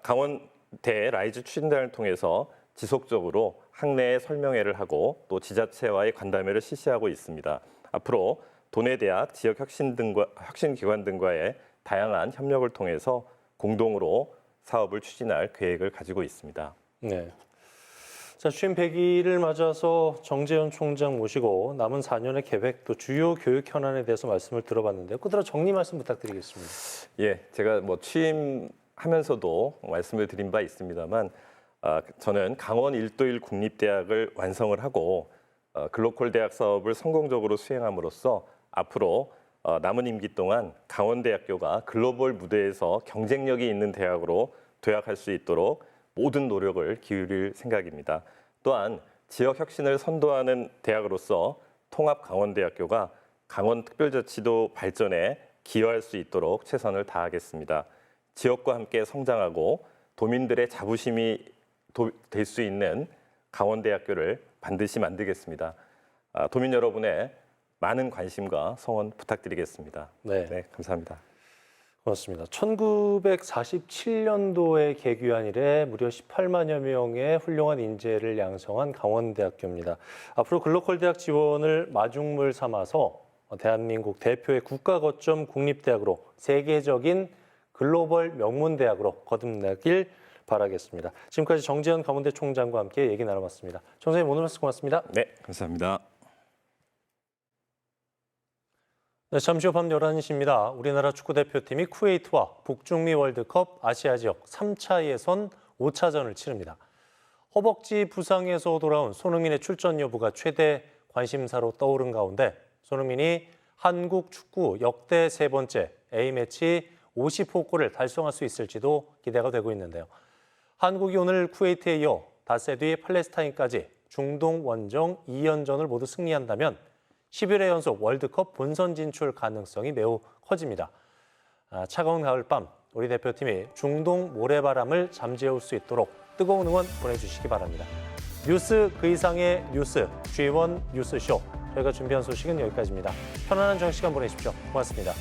Speaker 14: 강원대 라이즈 추진단을 통해서 지속적으로 학내에 설명회를 하고 또 지자체와의 간담회를 실시하고 있습니다. 앞으로 도내 대학, 지역 혁신기관 등과의 다양한 협력을 통해서 공동으로 사업을 추진할 계획을 가지고 있습니다.
Speaker 2: 네. 자, 취임 100일을 맞아서 정재현 총장 모시고 남은 4년의 계획 또 주요 교육 현안에 대해서 말씀을 들어봤는데요. 끝으로 정리 말씀 부탁드리겠습니다.
Speaker 14: 예, 제가 취임하면서도 말씀을 드린 바 있습니다만 저는 강원 1도1 국립대학을 완성을 하고 글로컬 대학 사업을 성공적으로 수행함으로써 앞으로 남은 임기 동안 강원대학교가 글로벌 무대에서 경쟁력이 있는 대학으로 도약할 수 있도록 모든 노력을 기울일 생각입니다. 또한 지역 혁신을 선도하는 대학으로서 통합 강원대학교가 강원특별자치도 발전에 기여할 수 있도록 최선을 다하겠습니다. 지역과 함께 성장하고 도민들의 자부심이 될 수 있는 강원대학교를 반드시 만들겠습니다. 도민 여러분의 많은 관심과 성원 부탁드리겠습니다.
Speaker 2: 네,
Speaker 14: 감사합니다.
Speaker 2: 고맙습니다. 1947년도에 개교한 이래 무려 18만여 명의 훌륭한 인재를 양성한 강원대학교입니다. 앞으로 글로컬 대학 지원을 마중물 삼아서 대한민국 대표의 국가 거점 국립대학으로 세계적인 글로벌 명문대학으로 거듭나길 바라겠습니다. 지금까지 정재현 강원대 총장과 함께 얘기 나눠봤습니다. 총장님 오늘 말씀 고맙습니다.
Speaker 14: 네, 감사합니다.
Speaker 2: 네, 잠시 후 밤 11시입니다. 우리나라 축구대표팀이 쿠웨이트와 북중미 월드컵 아시아 지역 3차 예선 5차전을 치릅니다. 허벅지 부상에서 돌아온 손흥민의 출전 여부가 최대 관심사로 떠오른 가운데 손흥민이 한국 축구 역대 세 번째 A매치 50호 골을 달성할 수 있을지도 기대가 되고 있는데요. 한국이 오늘 쿠웨이트에 이어 닷새 뒤 팔레스타인까지 중동 원정 2연전을 모두 승리한다면 11회 연속 월드컵 본선 진출 가능성이 매우 커집니다. 차가운 가을밤 우리 대표팀이 중동 모래바람을 잠재울 수 있도록 뜨거운 응원 보내주시기 바랍니다. 뉴스 그 이상의 뉴스 G1 뉴스쇼 저희가 준비한 소식은 여기까지입니다. 편안한 저녁 시간 보내십시오. 고맙습니다.